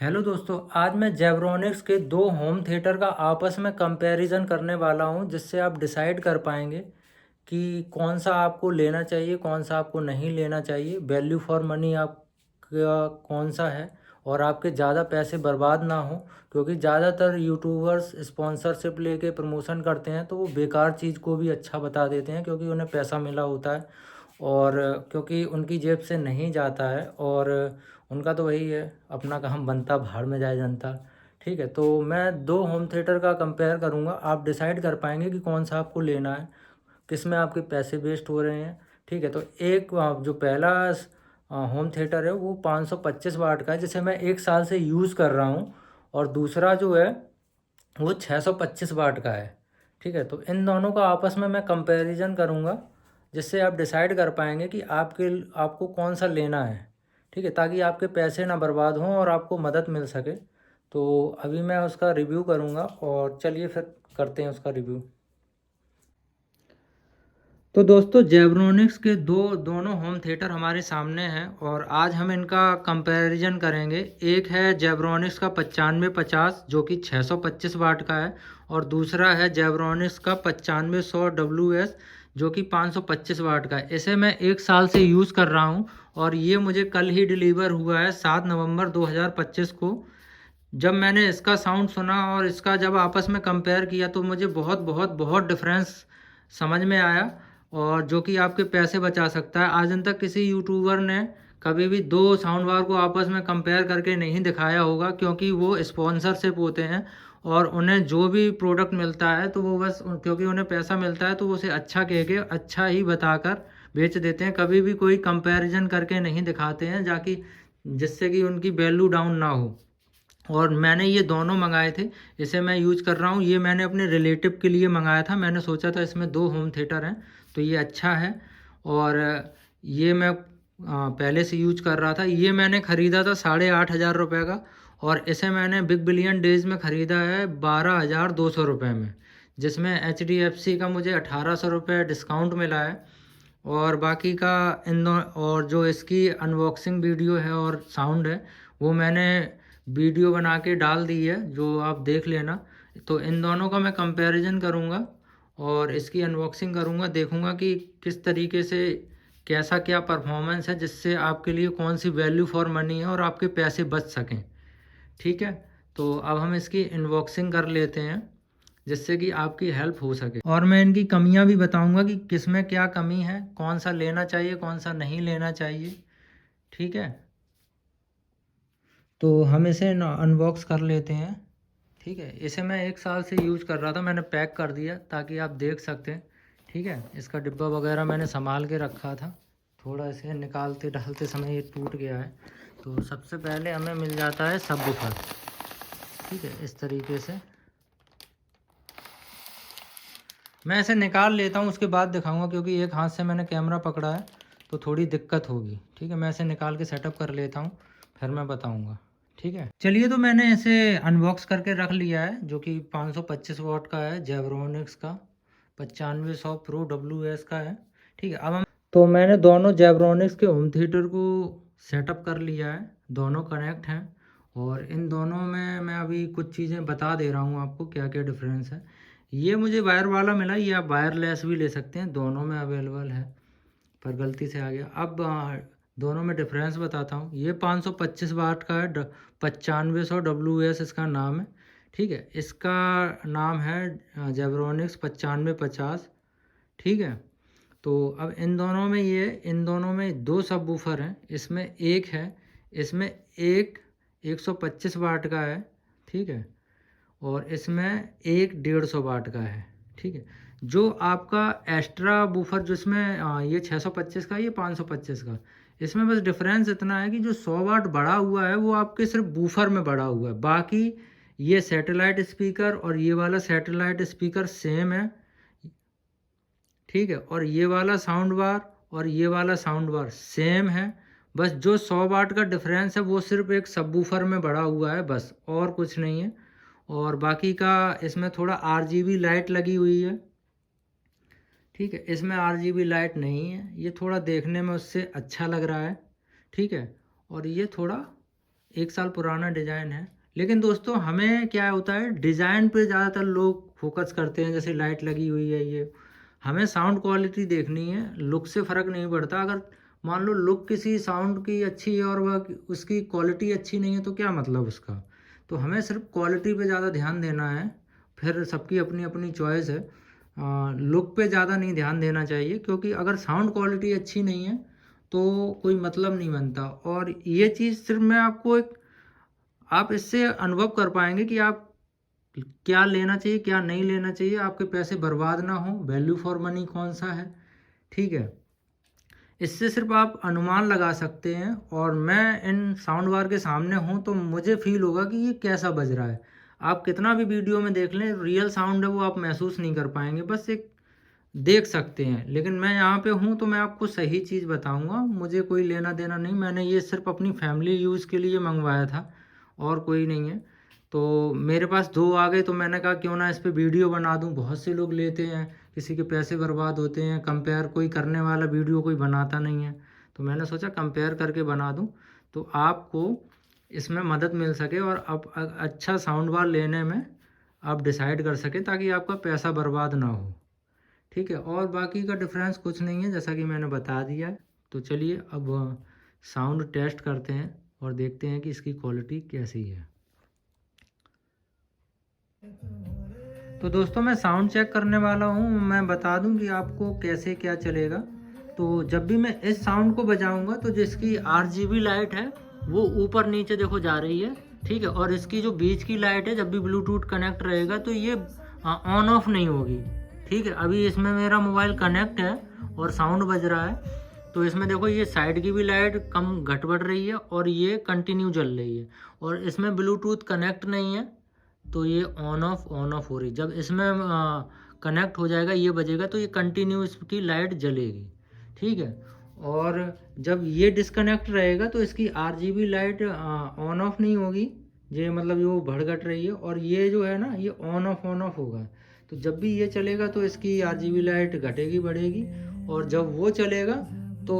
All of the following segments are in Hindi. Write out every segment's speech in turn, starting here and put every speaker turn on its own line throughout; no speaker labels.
हेलो दोस्तों, आज मैं जेब्रोनिक्स के दो होम थिएटर का आपस में कंपैरिजन करने वाला हूं, जिससे आप डिसाइड कर पाएंगे कि कौन सा आपको लेना चाहिए, कौन सा आपको नहीं लेना चाहिए। वैल्यू फॉर मनी आपका कौन सा है और आपके ज़्यादा पैसे बर्बाद ना हो। क्योंकि ज़्यादातर यूट्यूबर्स स्पॉन्सरशिप लेके प्रमोशन करते हैं तो वो बेकार चीज़ को भी अच्छा बता देते हैं, क्योंकि उन्हें पैसा मिला होता है और क्योंकि उनकी जेब से नहीं जाता है और उनका तो वही है, अपना काम बनता भाड़ में जाए जनता। ठीक है, तो मैं दो होम थिएटर का कंपेयर करूंगा, आप डिसाइड कर पाएंगे कि कौन सा आपको लेना है, किस में आपके पैसे वेस्ट हो रहे हैं। ठीक है, तो एक जो पहला होम थिएटर है वो 525 वाट का है, जिसे मैं 1 साल से यूज़ कर रहा हूँ। और दूसरा जो है वो 625 वाट का है। ठीक है, तो इन दोनों का आपस में मैं कंपैरिजन करूँगा, जिससे आप डिसाइड कर पाएंगे कि आपको कौन सा लेना है। ठीक है, ताकि आपके पैसे ना बर्बाद हों और आपको मदद मिल सके। तो अभी मैं उसका रिव्यू करूँगा और चलिए फिर करते हैं उसका रिव्यू। तो दोस्तों, जेब्रोनिक्स के दोनों होम थिएटर हमारे सामने हैं और आज हम इनका कंपैरिजन करेंगे। एक है जेब्रोनिक्स का 9550 जो कि 625 वाट का है, और दूसरा है जेब्रोनिक्स का 9500 WS जो कि 525 वाट का है। इसे मैं 1 साल से यूज़ कर रहा हूँ और ये मुझे कल ही डिलीवर हुआ है 7 नवंबर 2025 को। जब मैंने इसका साउंड सुना और इसका जब आपस में कंपेयर किया तो मुझे बहुत बहुत बहुत डिफरेंस समझ में आया, और जो कि आपके पैसे बचा सकता है। आज तक किसी यूट्यूबर ने कभी भी दो साउंड बार को आपस में कंपेयर करके नहीं दिखाया होगा, क्योंकि वो स्पॉन्सरशिप होते हैं और उन्हें जो भी प्रोडक्ट मिलता है तो वो बस क्योंकि उन्हें पैसा मिलता है तो वो उसे अच्छा कह के अच्छा ही बताकर बेच देते हैं। कभी भी कोई कंपैरिजन करके नहीं दिखाते हैं जाकि जिससे कि उनकी वैल्यू डाउन ना हो। और मैंने ये दोनों मंगाए थे, इसे मैं यूज़ कर रहा हूँ। ये मैंने अपने रिलेटिव के लिए मंगाया था, मैंने सोचा था इसमें दो होम थिएटर हैं तो ये अच्छा है। और ये मैं पहले से यूज कर रहा था। ये मैंने ख़रीदा था 8,500 रुपये का, और इसे मैंने बिग बिलियन डेज़ में ख़रीदा है 12,200 रुपये में, जिसमें HDFC का मुझे 1,800 रुपये डिस्काउंट मिला है। और बाकी का इन दो और जो इसकी अनबॉक्सिंग वीडियो है और साउंड है वो मैंने वीडियो बना के डाल दी है, जो आप देख लेना। तो इन दोनों का मैं कंपैरिजन करूँगा और इसकी अनबॉक्सिंग करूँगा, देखूँगा कि किस तरीके से कैसा क्या परफॉर्मेंस है, जिससे आपके लिए कौन सी वैल्यू फॉर मनी है और आपके पैसे बच सकें। ठीक है, तो अब हम इसकी अनबॉक्सिंग कर लेते हैं, जिससे कि आपकी हेल्प हो सके। और मैं इनकी कमियां भी बताऊंगा कि किस में क्या कमी है, कौन सा लेना चाहिए कौन सा नहीं लेना चाहिए। ठीक है, तो हम इसे अनबॉक्स कर लेते हैं। ठीक है, इसे मैं 1 साल से यूज़ कर रहा था, मैंने पैक कर दिया ताकि आप देख सकते हैं। ठीक है, इसका डिब्बा वगैरह मैंने संभाल के रखा था, थोड़ा इसे निकालते डालते समय ये टूट गया है। तो सबसे पहले हमें मिल जाता है सबवूफर। ठीक है, इस तरीके से मैं इसे निकाल लेता हूँ, उसके बाद दिखाऊंगा, क्योंकि एक हाथ से मैंने कैमरा पकड़ा है तो थोड़ी दिक्कत होगी। ठीक है, मैं इसे निकाल के सेटअप कर लेता हूँ, फिर मैं बताऊंगा। ठीक है, चलिए, तो मैंने इसे अनबॉक्स करके रख लिया है, जो कि 525 वाट का है, जेब्रोनिक्स का 9500 प्रो WS का है। ठीक है, अब हम तो मैंने दोनों जेब्रोनिक्स के होम थिएटर को सेटअप कर लिया है, दोनों कनेक्ट हैं। और इन दोनों में मैं अभी कुछ चीज़ें बता दे रहा हूँ आपको क्या क्या डिफरेंस है। ये मुझे वायर वाला मिला, ये आप वायरलेस भी ले सकते हैं, दोनों में अवेलेबल है, पर गलती से आ गया। अब दोनों में डिफरेंस बताता हूँ। ये 525 वाट का है, 9500 WS इसका नाम है। ठीक है, इसका नाम है जेब्रोनिक्स 9550। ठीक है, तो अब इन दोनों में दो सब वूफर हैं। इसमें एक है, इसमें एक 125 वाट का है। ठीक है, और इसमें एक 150 वाट का है। ठीक है, जो आपका एक्स्ट्रा बूफर जिसमें ये 625 का, ये 525 का, इसमें बस डिफरेंस इतना है कि जो 100 वाट बढ़ा हुआ है वो आपके सिर्फ बूफर में बढ़ा हुआ है। बाकी ये सैटेलाइट स्पीकर और ये वाला सैटेलाइट स्पीकर सेम है। ठीक है, और ये वाला साउंड बार और ये वाला साउंड बार सेम है। बस जो 100 वाट का डिफरेंस है वो सिर्फ एक सबवूफर में बढ़ा हुआ है, बस, और कुछ नहीं है। और बाकी का इसमें थोड़ा RGB लाइट लगी हुई है। ठीक है, इसमें RGB लाइट नहीं है, ये थोड़ा देखने में उससे अच्छा लग रहा है। ठीक है, और ये थोड़ा 1 साल पुराना डिज़ाइन है। लेकिन दोस्तों हमें क्या होता है, डिज़ाइन पे ज़्यादातर लोग फोकस करते हैं, जैसे लाइट लगी हुई है ये। हमें साउंड क्वालिटी देखनी है, लुक से फ़र्क नहीं पड़ता। अगर मान लो लुक किसी साउंड की अच्छी है और वह उसकी क्वालिटी अच्छी नहीं है तो क्या मतलब उसका। तो हमें सिर्फ क्वालिटी पे ज़्यादा ध्यान देना है। फिर सबकी अपनी अपनी चॉइस है। लुक पे ज़्यादा नहीं ध्यान देना चाहिए, क्योंकि अगर साउंड क्वालिटी अच्छी नहीं है तो कोई मतलब नहीं बनता। और ये चीज़ सिर्फ मैं आपको एक, आप इससे अनुभव कर पाएंगे कि आप क्या लेना चाहिए क्या नहीं लेना चाहिए, आपके पैसे बर्बाद ना हो, वैल्यू फॉर मनी कौन सा है। ठीक है, इससे सिर्फ आप अनुमान लगा सकते हैं। और मैं इन साउंड बार के सामने हूँ तो मुझे फील होगा कि ये कैसा बज रहा है। आप कितना भी वीडियो में देख लें, रियल साउंड है वो आप महसूस नहीं कर पाएंगे, बस एक देख सकते हैं। लेकिन मैं यहाँ पे हूँ तो मैं आपको सही चीज़ बताऊँगा, मुझे कोई लेना देना नहीं। मैंने ये सिर्फ अपनी फैमिली यूज़ के लिए मंगवाया था और कोई नहीं है। तो मेरे पास दो आ गए तो मैंने कहा क्यों ना इस पे वीडियो बना दूँ। बहुत से लोग लेते हैं, किसी के पैसे बर्बाद होते हैं, कंपेयर कोई करने वाला वीडियो कोई बनाता नहीं है। तो मैंने सोचा कंपेयर करके बना दूँ तो आपको इसमें मदद मिल सके और आप अच्छा साउंड बार लेने में आप डिसाइड कर सकें, ताकि आपका पैसा बर्बाद ना हो। ठीक है, और बाकी का डिफरेंस कुछ नहीं है, जैसा कि मैंने बता दिया है। तो चलिए अब साउंड टेस्ट करते हैं और देखते हैं कि इसकी क्वालिटी कैसी है। तो दोस्तों मैं साउंड चेक करने वाला हूँ। मैं बता दूँ कि आपको कैसे क्या चलेगा। तो जब भी मैं इस साउंड को बजाऊंगा तो जिसकी RGB लाइट है वो ऊपर नीचे देखो जा रही है। ठीक है, और इसकी जो बीच की लाइट है जब भी ब्लूटूथ कनेक्ट रहेगा तो ये ऑन ऑफ नहीं होगी। ठीक है, अभी इसमें मेरा मोबाइल कनेक्ट है और साउंड बज रहा है। तो इसमें देखो ये साइड की भी लाइट कम घट बढ़ रही है और ये कंटिन्यू जल रही है। और इसमें ब्लूटूथ कनेक्ट नहीं है तो ये ऑन ऑफ हो रही। जब इसमें कनेक्ट हो जाएगा ये बजेगा तो ये कंटिन्यू इसकी लाइट जलेगी। ठीक है, और जब ये डिस्कनेक्ट रहेगा तो इसकी RGB लाइट ऑन ऑफ नहीं होगी। ये मतलब ये वो भड़घट रही है, और ये जो है ना ये ऑन ऑफ होगा। तो जब भी ये चलेगा तो इसकी RGB लाइट घटेगी बढ़ेगी, और जब वो चलेगा तो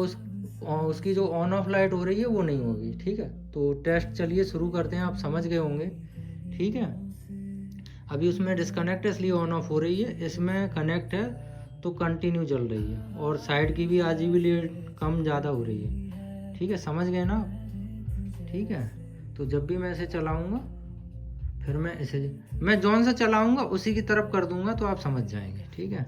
उसकी जो ऑन ऑफ लाइट हो रही है वो नहीं होगी। ठीक है, तो टेस्ट चलिए शुरू करते हैं, आप समझ गए होंगे। ठीक है, अभी उसमें डिस्कनेक्ट है इसलिए ऑन ऑफ हो रही है, इसमें कनेक्ट है तो कंटिन्यू चल रही है, और साइड की भी RGB लाइट कम ज़्यादा हो रही है। ठीक है, समझ गए ना। ठीक है, तो जब भी मैं इसे चलाऊँगा फिर मैं जौन सा चलाऊँगा उसी की तरफ कर दूँगा तो आप समझ जाएंगे। ठीक है,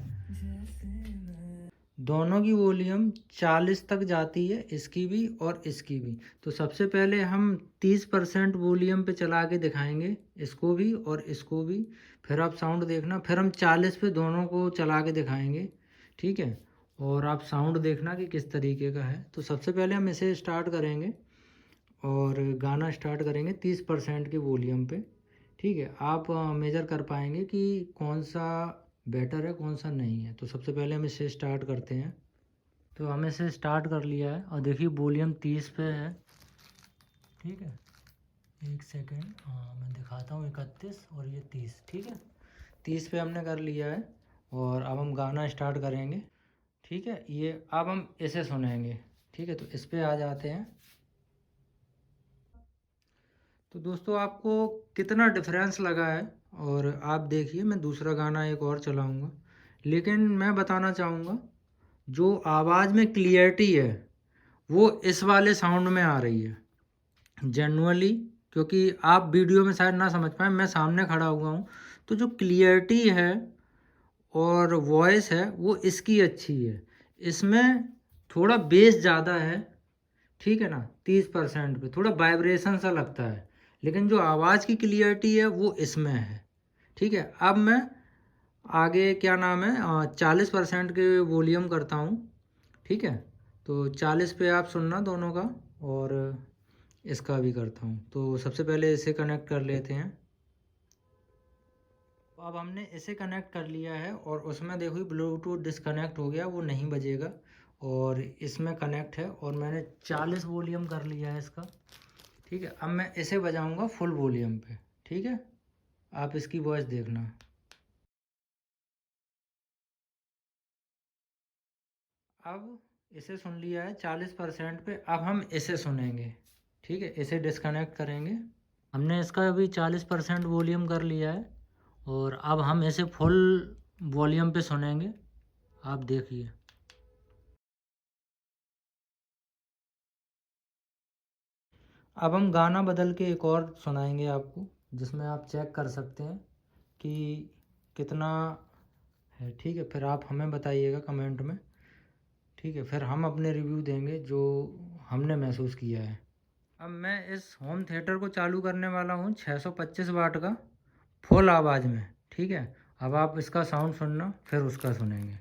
दोनों की वॉल्यूम 40 तक जाती है, इसकी भी और इसकी भी। तो सबसे पहले हम 30% वॉल्यूम पे चला के दिखाएंगे, इसको भी और इसको भी। फिर आप साउंड देखना, फिर हम 40 पे दोनों को चला के दिखाएंगे। ठीक है, और आप साउंड देखना कि किस तरीके का है। तो सबसे पहले हम इसे स्टार्ट करेंगे और गाना स्टार्ट करेंगे 30% के वॉल्यूम पे। ठीक है, आप मेज़र कर पाएंगे कि कौन सा बेटर है कौन सा नहीं है। तो सबसे पहले हम इसे स्टार्ट करते हैं। तो हमने इसे स्टार्ट कर लिया है और देखिए वॉल्यूम 30 पे है। ठीक है, एक सेकेंड, हाँ मैं दिखाता हूँ, 31 और ये 30। ठीक है, 30 पे हमने कर लिया है और अब हम गाना स्टार्ट करेंगे। ठीक है, ये अब हम इसे सुनेंगे। ठीक है, तो इस पे आ जाते हैं। तो दोस्तों आपको कितना डिफरेंस लगा है, और आप देखिए मैं दूसरा गाना एक और चलाऊँगा। लेकिन मैं बताना चाहूँगा जो आवाज़ में क्लियरिटी है वो इस वाले साउंड में आ रही है जेनुअली। क्योंकि आप वीडियो में शायद ना समझ पाए, मैं सामने खड़ा हुआ हूँ। तो जो क्लियरिटी है और वॉइस है वो इसकी अच्छी है। इसमें थोड़ा बेस ज़्यादा है। ठीक है ना, 30% पे थोड़ा वाइब्रेशन सा लगता है, लेकिन जो आवाज़ की क्लियरिटी है वो इसमें है। ठीक है, अब मैं आगे क्या नाम है 40% के वॉल्यूम करता हूँ। ठीक है, तो 40 पे आप सुनना दोनों का, और इसका भी करता हूँ। तो सबसे पहले इसे कनेक्ट कर लेते हैं। तो अब हमने इसे कनेक्ट कर लिया है और उसमें देखो ब्लूटूथ डिस्कनेक्ट हो गया, वो नहीं बजेगा। और इसमें कनेक्ट है और मैंने 40 वॉल्यूम कर लिया है इसका। ठीक है, अब मैं इसे बजाऊंगा फुल वॉल्यूम पे। ठीक है, आप इसकी वॉइस देखना। अब इसे सुन लिया है 40% पे, अब हम इसे सुनेंगे। ठीक है, इसे डिस्कनेक्ट करेंगे। हमने इसका अभी 40% वॉल्यूम कर लिया है और अब हम इसे फुल वॉल्यूम पे सुनेंगे। आप देखिए। अब हम गाना बदल के एक और सुनाएंगे आपको, जिसमें आप चेक कर सकते हैं कि कितना है। ठीक है, फिर आप हमें बताइएगा कमेंट में। ठीक है, फिर हम अपने रिव्यू देंगे जो हमने महसूस किया है। अब मैं इस होम थिएटर को चालू करने वाला हूँ 625 वाट का फुल आवाज़ में। ठीक है, अब आप इसका साउंड सुनना, फिर उसका सुनेंगे।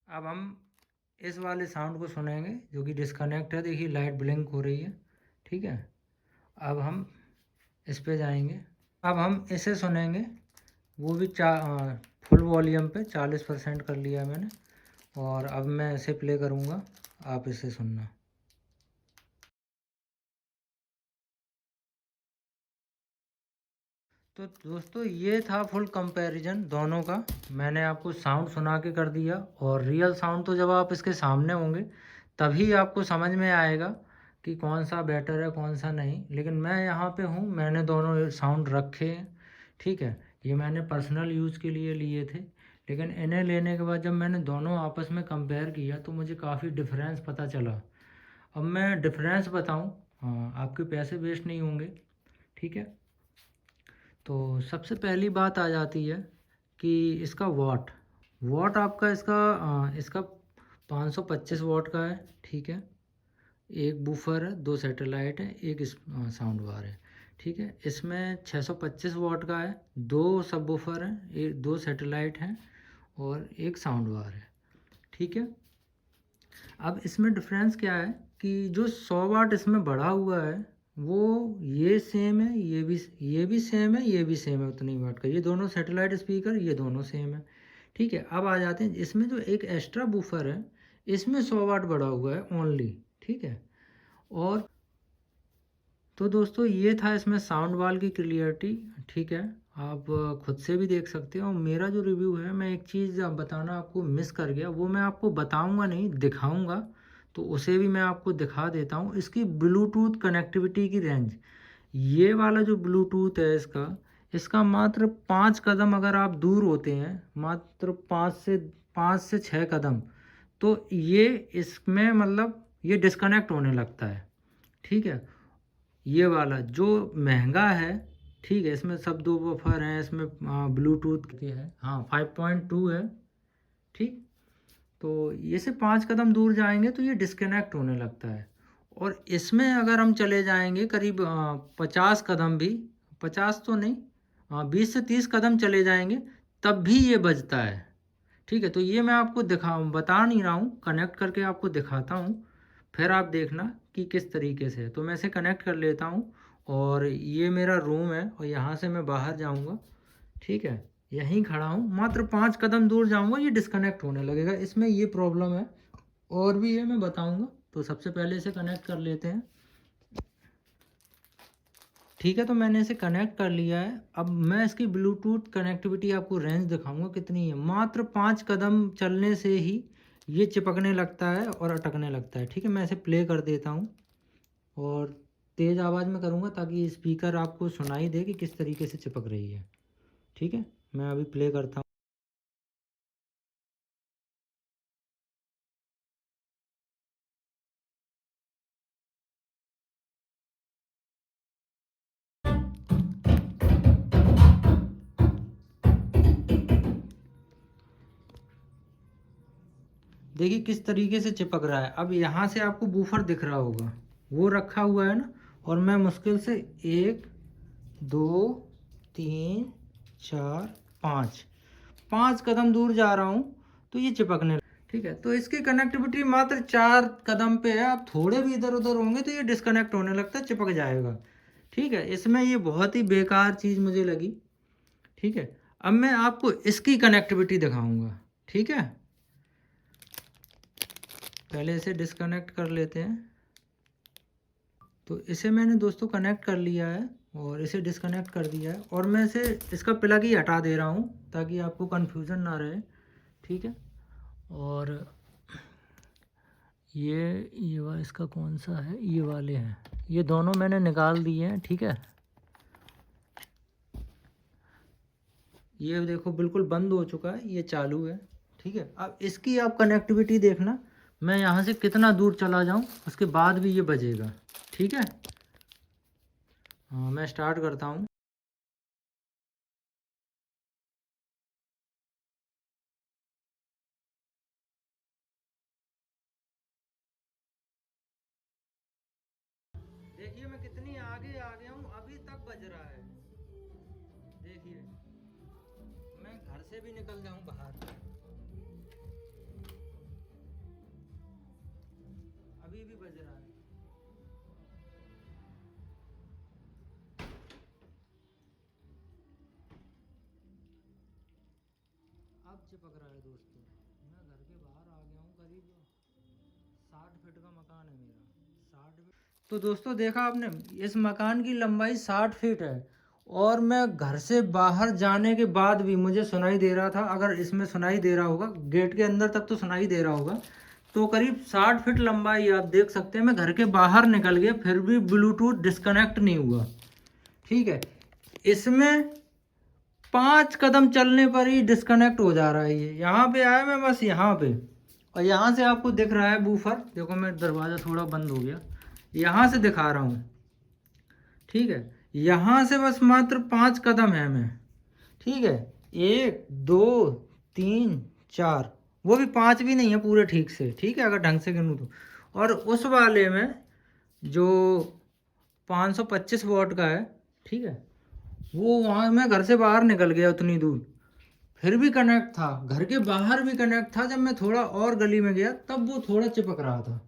अब हम इस वाले साउंड को सुनेंगे जो कि डिस्कनेक्ट है। देखिए लाइट ब्लिंक हो रही है। ठीक है, अब हम इस पे जाएंगे। अब हम इसे सुनेंगे, वो भी फुल वॉल्यूम पे 40% कर लिया है मैंने। और अब मैं इसे प्ले करूँगा, आप इसे सुनना। तो दोस्तों ये था फुल कंपैरिजन दोनों का। मैंने आपको साउंड सुना के कर दिया, और रियल साउंड तो जब आप इसके सामने होंगे तभी आपको समझ में आएगा कि कौन सा बेटर है कौन सा नहीं। लेकिन मैं यहाँ पे हूँ, मैंने दोनों साउंड रखे हैं। ठीक है, ये मैंने पर्सनल यूज़ के लिए लिए थे, लेकिन इन्हें लेने के बाद जब मैंने दोनों आपस में कंपेयर किया तो मुझे काफ़ी डिफरेंस पता चला। अब मैं डिफरेंस बताऊँ, हाँ, आपके पैसे वेस्ट नहीं होंगे। ठीक है, तो सबसे पहली बात आ जाती है कि इसका वॉट वॉट आपका इसका 525 वॉट का है। ठीक है, एक बूफर है, दो सैटेलाइट है, एक साउंड बार है। ठीक है, इसमें 625 वॉट का है, दो सब बूफर हैं, एक दो सैटेलाइट हैं और एक साउंड बार है। ठीक है, अब इसमें डिफरेंस क्या है कि जो 100 वाट इसमें बढ़ा हुआ है वो ये सेम है, ये भी सेम है, ये भी सेम है उतनी वाट का। ये दोनों सैटेलाइट स्पीकर, ये दोनों सेम है। ठीक है, अब आ जाते हैं इसमें जो एक एक्स्ट्रा बूफर है, इसमें 100 वाट बढ़ा हुआ है ओनली। ठीक है, और तो दोस्तों ये था इसमें साउंड वाल की क्लियरिटी। ठीक है, आप खुद से भी देख सकते हो। मेरा जो रिव्यू है, मैं एक चीज़ बताना आपको मिस कर गया, वो मैं आपको बताऊंगा नहीं, दिखाऊंगा। तो उसे भी मैं आपको दिखा देता हूँ। इसकी ब्लूटूथ कनेक्टिविटी की रेंज, ये वाला जो ब्लूटूथ है इसका मात्र 5 कदम अगर आप दूर होते हैं, मात्र 5 से 6 कदम, तो ये इसमें मतलब ये डिस्कनेक्ट होने लगता है। ठीक है, ये वाला जो महंगा है, ठीक है, इसमें सब दो बफर हैं, इसमें ब्लूटूथ के है, हाँ 5.2 है। ठीक, तो ये से 5 कदम दूर जाएंगे तो ये डिस्कनेक्ट होने लगता है। और इसमें अगर हम चले जाएंगे करीब 50 कदम भी, 50 तो नहीं, 20 से 30 कदम चले जाएंगे, तब भी ये बजता है। ठीक है, तो ये मैं आपको बता नहीं रहा हूँ, कनेक्ट करके आपको दिखाता हूँ, फिर आप देखना कि किस तरीके से है। तो मैं इसे कनेक्ट कर लेता हूँ, और ये मेरा रूम है और यहाँ से मैं बाहर जाऊँगा। ठीक है, यहीं खड़ा हूँ, मात्र 5 कदम दूर जाऊँगा ये डिस्कनेक्ट होने लगेगा। इसमें ये प्रॉब्लम है, और भी है, मैं बताऊँगा। तो सबसे पहले इसे कनेक्ट कर लेते हैं। ठीक है, तो मैंने इसे कनेक्ट कर लिया है। अब मैं इसकी ब्लूटूथ कनेक्टिविटी आपको रेंज दिखाऊंगा कितनी है। मात्र 5 कदम चलने से ही ये चिपकने लगता है और अटकने लगता है। ठीक है, मैं इसे प्ले कर देता हूँ, और तेज़ आवाज़ में करूँगा ताकि स्पीकर आपको सुनाई दे कि किस तरीके से चिपक रही है। ठीक है, मैं अभी प्ले करता हूँ। देखिए किस तरीके से चिपक रहा है। अब यहाँ से आपको बूफर दिख रहा होगा, वो रखा हुआ है ना, और मैं मुश्किल से 1 2 3 4 5 कदम दूर जा रहा हूँ तो ये चिपकने। ठीक है, तो इसकी कनेक्टिविटी मात्र 4 कदम पे है। आप थोड़े भी इधर उधर होंगे तो ये डिस्कनेक्ट होने लगता है, चिपक जाएगा। ठीक है, इसमें ये बहुत ही बेकार चीज़ मुझे लगी। ठीक है, अब मैं आपको इसकी कनेक्टिविटी दिखाऊंगा। ठीक है, पहले इसे डिस्कनेक्ट कर लेते हैं। तो इसे मैंने दोस्तों कनेक्ट कर लिया है और इसे डिस्कनेक्ट कर दिया है, और मैं इसे इसका प्लग ही हटा दे रहा हूँ ताकि आपको कन्फ्यूज़न ना रहे। ठीक है, और ये वाला इसका कौन सा है, ये वाले हैं, ये दोनों मैंने निकाल दिए हैं। ठीक है, ये देखो बिल्कुल बंद हो चुका है, ये चालू है। ठीक है, अब इसकी आप कनेक्टिविटी देखना, मैं यहाँ से कितना दूर चला जाऊँ उसके बाद भी ये बजेगा। ठीक है, हाँ मैं स्टार्ट करता हूँ। देखिए मैं कितनी आगे आ गया हूँ, अभी तक बज रहा है। देखिए मैं घर से भी निकल जाऊँ बाहर, अभी भी बज रहा है। अब चिपक रहा है दोस्तों, मैं घर के बाहर आ गया हूँ, करीब 60 फीट का मकान है मेरा, 60 फीट। तो दोस्तों देखा आपने, इस मकान की लंबाई 60 फीट है और मैं घर से बाहर जाने के बाद भी मुझे सुनाई दे रहा था, अगर इसमें सुनाई दे रहा होगा, गेट के अंदर तक तो सुनाई दे रहा होगा, तो करीब 60 फीट लंबाई आप देख सकते हैं। मैं घर के बाहर निकल गया फिर भी ब्लूटूथ डिस्कनेक्ट नहीं हुआ। ठीक है, इसमें 5 कदम चलने पर ही डिस्कनेक्ट हो जा रहा है। ये यहाँ पे आया मैं, बस यहाँ पे, और यहाँ से आपको दिख रहा है बूफर, देखो मैं दरवाज़ा थोड़ा बंद हो गया, यहाँ से दिखा रहा हूँ। ठीक है, यहाँ से बस मात्र 5 कदम है मैं। ठीक है, 1 2 3 4, वो भी 5 भी नहीं है पूरे ठीक से। ठीक है, अगर ढंग से गिनूँ तो। और उस वाले में जो 525 वॉट का है, ठीक है, वो वहाँ मैं घर से बाहर निकल गया उतनी दूर, फिर भी कनेक्ट था, घर के बाहर भी कनेक्ट था। जब मैं थोड़ा और गली में गया तब वो थोड़ा चिपक रहा था।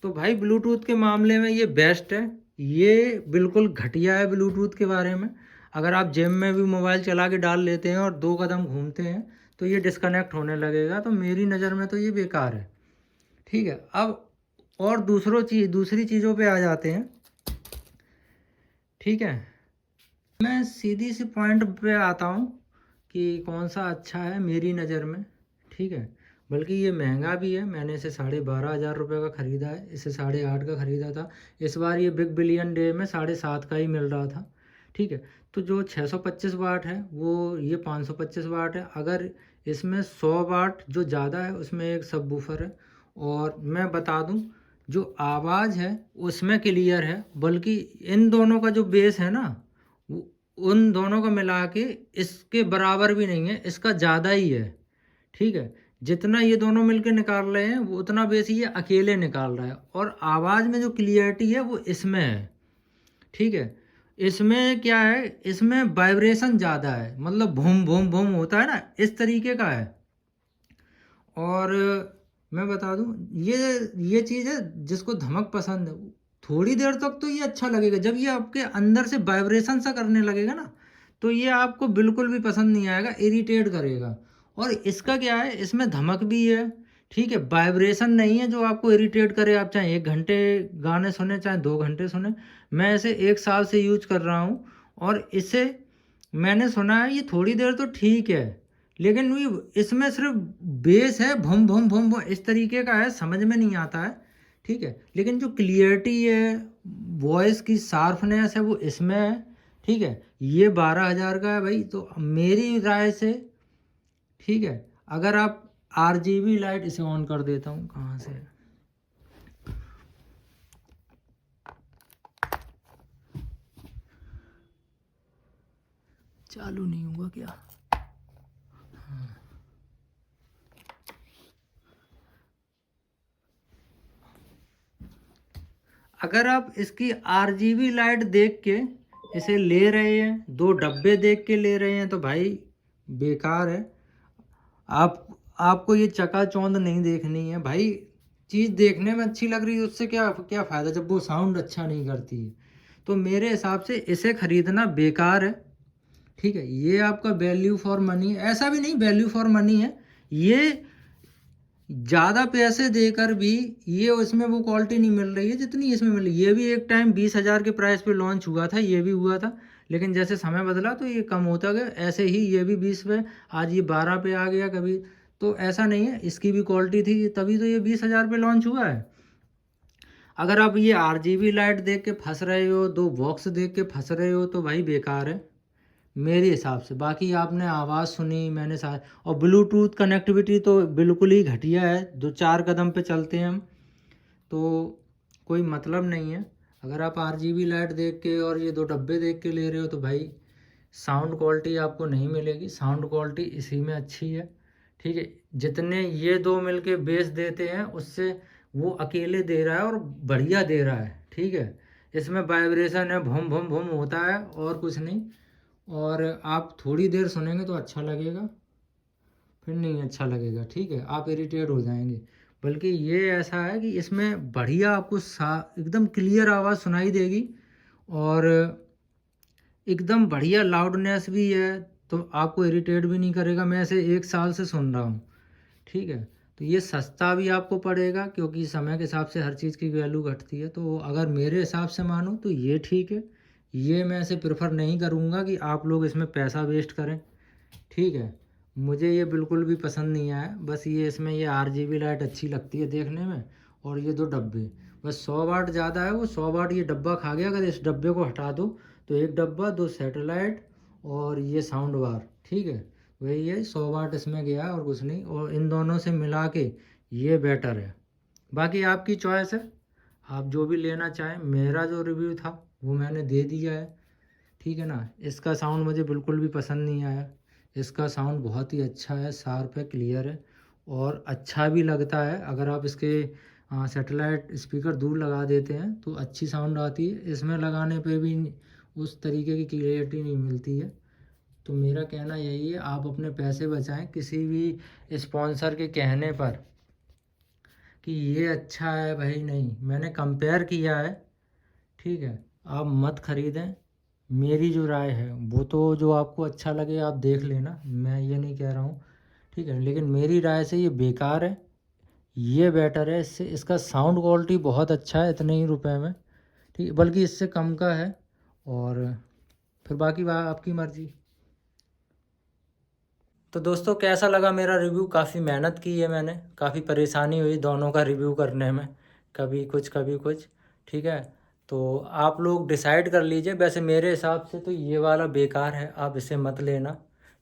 तो भाई ब्लूटूथ के मामले में ये बेस्ट है, ये बिल्कुल घटिया है ब्लूटूथ के बारे में। अगर आप जेब में भी मोबाइल चला के डाल लेते हैं और 2 कदम घूमते हैं तो ये डिस्कनेक्ट होने लगेगा, तो मेरी नज़र में तो ये बेकार है। ठीक है, अब और दूसरी चीज़ों पे आ जाते हैं। ठीक है, मैं सीधी सी पॉइंट पे आता हूँ कि कौन सा अच्छा है मेरी नज़र में। ठीक है, बल्कि ये महंगा भी है, मैंने इसे 12,500 का ख़रीदा है, इसे 8,500 का ख़रीदा था। इस बार ये बिग बिलियन डे में 7,500 का ही मिल रहा था। ठीक है, तो जो 625 वाट है वो ये 525 वाट है। अगर इसमें 100 वाट जो ज़्यादा है उसमें एक सब वूफर है, और मैं बता दूं जो आवाज़ है उसमें क्लियर है, बल्कि इन दोनों का जो बेस है ना, उन दोनों को मिला के इसके बराबर भी नहीं है, इसका ज़्यादा ही है। ठीक है, जितना ये दोनों मिलके निकाल रहे हैं वो उतना बेस ये अकेले निकाल रहा है, और आवाज़ में जो क्लियरिटी है वो इसमें है। ठीक है, इसमें क्या है, इसमें वाइब्रेशन ज़्यादा है, मतलब भूम भूम भूम होता है ना, इस तरीके का है। और मैं बता दूं, ये चीज़ है जिसको धमक पसंद है, थोड़ी देर तक तो ये अच्छा लगेगा, जब ये आपके अंदर से वाइब्रेशन सा करने लगेगा ना तो ये आपको बिल्कुल भी पसंद नहीं आएगा, इरिटेट करेगा। और इसका क्या है, इसमें धमक भी है। ठीक है, वाइब्रेशन नहीं है जो आपको इरिटेट करे, आप चाहे 1 घंटे गाने सुने चाहे 2 घंटे सुने। मैं इसे 1 साल से यूज कर रहा हूँ और इसे मैंने सुना है ये थोड़ी देर तो ठीक है, लेकिन ये इसमें सिर्फ बेस है, भम भम भम भम इस तरीके का है, समझ में नहीं आता है। ठीक है, लेकिन जो क्लियरिटी है, वॉइस की शार्पनेस है वो इसमें है। ठीक है, ये 12,000 का है भाई, तो मेरी राय से ठीक है, अगर आप RGB लाइट इसे ऑन कर देता हूँ, कहाँ से चालू नहीं होगा क्या? अगर आप इसकी RGB लाइट देख के इसे ले रहे हैं, 2 डब्बे देख के ले रहे हैं, तो भाई बेकार है। आपको ये चकाचौंध नहीं देखनी है भाई, चीज़ देखने में अच्छी लग रही है उससे क्या क्या फ़ायदा जब वो साउंड अच्छा नहीं करती है। तो मेरे हिसाब से इसे ख़रीदना बेकार है। ठीक है, ये आपका वैल्यू फॉर मनी है, ऐसा भी नहीं वैल्यू फॉर मनी है, ये ज़्यादा पैसे देकर भी ये उसमें वो क्वालिटी नहीं मिल रही है जितनी इसमें मिल रही है। ये भी एक टाइम 20,000 के प्राइस पे लॉन्च हुआ था, ये भी हुआ था, लेकिन जैसे समय बदला तो ये कम होता गया, ऐसे ही ये भी 20 पे, आज ये 12 पे आ गया कभी। तो ऐसा नहीं है, इसकी भी क्वालिटी थी तभी तो ये 20,000 पे लॉन्च हुआ है। अगर आप ये RGB लाइट देख के फंस रहे हो, 2 बॉक्स देख के फंस रहे हो तो भाई बेकार है मेरे हिसाब से। बाकी आपने आवाज़ सुनी मैंने सा और ब्लूटूथ कनेक्टिविटी तो बिल्कुल ही घटिया है, 2-4 कदम पे चलते हैं हम तो कोई मतलब नहीं है। अगर आप RGB लाइट देख के और ये 2 डब्बे देख के ले रहे हो तो भाई साउंड क्वालिटी आपको नहीं मिलेगी। साउंड क्वालिटी इसी में अच्छी है, ठीक है। जितने ये 2 मिलके बेस देते हैं उससे वो अकेले दे रहा है और बढ़िया दे रहा है, ठीक है। इसमें वाइब्रेशन है, भूम भूम भूम होता है और कुछ नहीं। और आप थोड़ी देर सुनेंगे तो अच्छा लगेगा, फिर नहीं अच्छा लगेगा, ठीक है। आप इरिटेट हो जाएंगे। बल्कि ये ऐसा है कि इसमें बढ़िया आपको एकदम क्लियर आवाज़ सुनाई देगी और एकदम बढ़िया लाउडनेस भी है, तो आपको इरिटेट भी नहीं करेगा। मैं इसे 1 साल से सुन रहा हूँ, ठीक है। तो ये सस्ता भी आपको पड़ेगा क्योंकि समय के हिसाब से हर चीज़ की वैल्यू घटती है। तो अगर मेरे हिसाब से मानो तो ये ठीक है। ये मैं इसे प्रेफर नहीं करूँगा कि आप लोग इसमें पैसा वेस्ट करें, ठीक है। मुझे ये बिल्कुल भी पसंद नहीं आया। बस ये इसमें ये RGB लाइट अच्छी लगती है देखने में और ये 2 डब्बे बस 100 वाट ज़्यादा है, वो 100 वाट ये डब्बा खा गया। अगर इस डब्बे को हटा दो तो 1 डब्बा 2 सैटेलाइट और ये साउंड बार, ठीक है। वही है 100 वाट इसमें गया और कुछ नहीं। और इन दोनों से मिला के ये बेटर है। बाकी आपकी चॉइस है, आप जो भी लेना चाहें। मेरा जो रिव्यू था वो मैंने दे दिया है, ठीक है ना। इसका साउंड मुझे बिल्कुल भी पसंद नहीं आया। इसका साउंड बहुत ही अच्छा है, शार्प है, क्लियर है और अच्छा भी लगता है। अगर आप इसके सैटेलाइट स्पीकर दूर लगा देते हैं तो अच्छी साउंड आती है। इसमें लगाने पे भी उस तरीके की क्लियरिटी नहीं मिलती है। तो मेरा कहना यही है, आप अपने पैसे बचाएं किसी भी स्पॉन्सर के कहने पर कि ये अच्छा है। भाई नहीं, मैंने कंपेयर किया है, ठीक है। आप मत ख़रीदें। मेरी जो राय है वो तो जो आपको अच्छा लगे आप देख लेना, मैं ये नहीं कह रहा हूँ, ठीक है। लेकिन मेरी राय से ये बेकार है, ये बेटर है। इससे इसका साउंड क्वालिटी बहुत अच्छा है इतने ही रुपए में, ठीक है। बल्कि इससे कम का है। और फिर बाकी बात आपकी मर्ज़ी। तो दोस्तों कैसा लगा मेरा रिव्यू? काफ़ी मेहनत की है मैंने, काफ़ी परेशानी हुई दोनों का रिव्यू करने में, कभी कुछ, ठीक है। तो आप लोग डिसाइड कर लीजिए। वैसे मेरे हिसाब से तो ये वाला बेकार है, आप इसे मत लेना,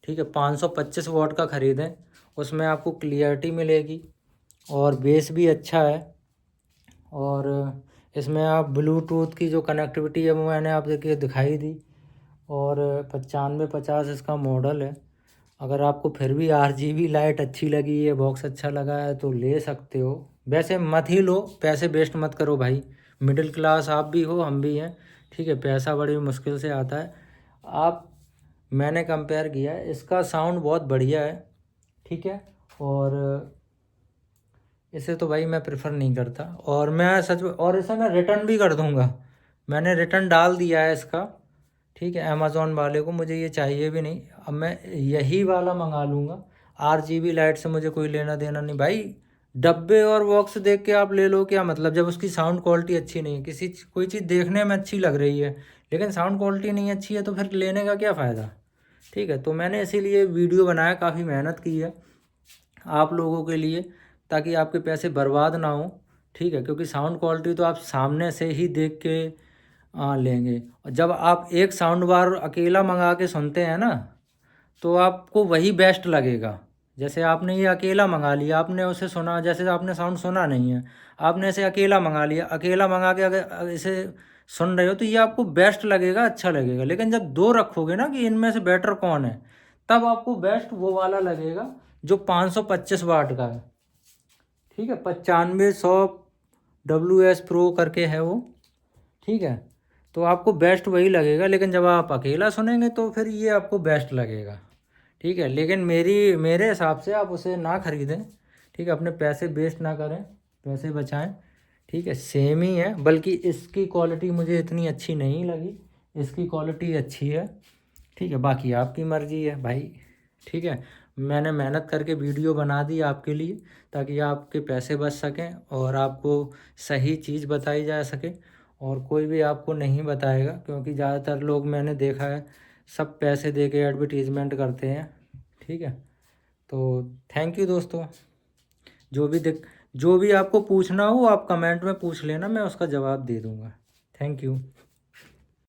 ठीक है। 525 वॉट का ख़रीदें, उसमें आपको क्लियरिटी मिलेगी और बेस भी अच्छा है। और इसमें आप ब्लूटूथ की जो कनेक्टिविटी है वो मैंने आप देखिए दिखाई दी। और 9550 इसका मॉडल है। अगर आपको फिर भी RGB लाइट अच्छी लगी है, बॉक्स अच्छा लगा है तो ले सकते हो। वैसे मत ही लो, पैसे वेस्ट मत करो भाई। मिडिल क्लास आप भी हो, हम भी हैं, ठीक है। पैसा बड़ी मुश्किल से आता है। आप मैंने कंपेयर किया है, इसका साउंड बहुत बढ़िया है, ठीक है। और इसे तो भाई मैं प्रेफर नहीं करता। और मैं सच और इसे मैं रिटर्न भी कर दूंगा। मैंने रिटर्न डाल दिया है इसका, ठीक है, अमेज़ॉन वाले को। मुझे ये चाहिए भी नहीं, अब मैं यही वाला मंगा लूँगा। RGB लाइट से मुझे कोई लेना देना नहीं भाई। डब्बे और बॉक्स देख के आप ले लो, क्या मतलब जब उसकी साउंड क्वालिटी अच्छी नहीं है। कोई चीज़ देखने में अच्छी लग रही है लेकिन साउंड क्वालिटी नहीं अच्छी है तो फिर लेने का क्या फ़ायदा, ठीक है। तो मैंने इसीलिए वीडियो बनाया, काफ़ी मेहनत की है आप लोगों के लिए, ताकि आपके पैसे बर्बाद ना हो, ठीक है। क्योंकि साउंड क्वालिटी तो आप सामने से ही देख के लेंगे। और जब आप एक साउंड बार अकेला मंगा के सुनते हैं ना तो आपको वही बेस्ट लगेगा। जैसे आपने ये अकेला मंगा लिया, आपने उसे सुना, जैसे आपने साउंड सुना नहीं है, आपने इसे अकेला मंगा लिया, अकेला मंगा के अगर इसे सुन रहे हो तो ये आपको बेस्ट लगेगा, अच्छा लगेगा। लेकिन जब 2 रखोगे ना कि इनमें से बेटर कौन है, तब आपको बेस्ट वो वाला लगेगा जो 525 वाट का है, ठीक है। 9500 WS प्रो करके है वो, ठीक है। तो आपको बेस्ट वही लगेगा। लेकिन जब आप अकेला सुनेंगे तो फिर ये आपको बेस्ट लगेगा, ठीक है। लेकिन मेरे हिसाब से आप उसे ना ख़रीदें, ठीक है। अपने पैसे वेस्ट ना करें, पैसे बचाएं, ठीक है। सेम ही है, बल्कि इसकी क्वालिटी मुझे इतनी अच्छी नहीं लगी, इसकी क्वालिटी अच्छी है, ठीक है। बाकी आपकी मर्ज़ी है भाई, ठीक है। मैंने मेहनत करके वीडियो बना दी आपके लिए ताकि आपके पैसे बच सकें और आपको सही चीज़ बताई जा सके। और कोई भी आपको नहीं बताएगा क्योंकि ज़्यादातर लोग मैंने देखा है सब पैसे दे के एडवर्टीज़मेंट करते हैं, ठीक है। तो थैंक यू दोस्तों। जो भी जो भी आपको पूछना हो आप कमेंट में पूछ लेना, मैं उसका जवाब दे दूँगा। Thank you.